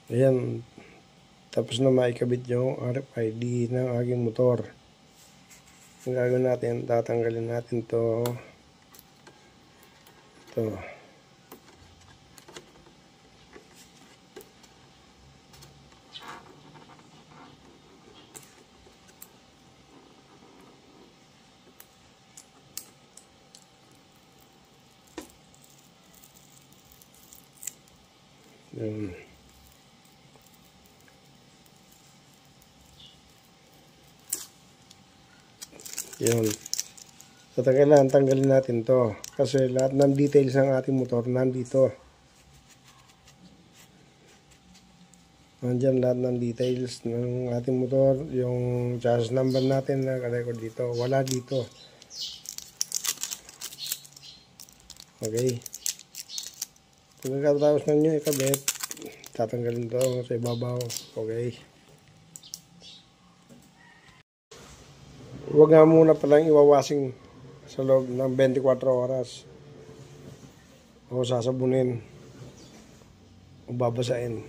Ayan, tapos na maikabit yung RFID ng aking motor. Ang gagawin natin, tatanggalin natin ito. Yun. Yun. So, kailangan tanggalin natin to. Kasi lahat ng details ng ating motor nandito. Nandyan lahat ng details ng ating motor. Yung chassis number natin na record dito. Wala dito. Okay. Pagkatapos na nyo ikabit, tatanggalin to sa ibabaw. Okay. Huwag nga muna palang iwawasing sa loob ng 24 oras. O sasabunin o babasain.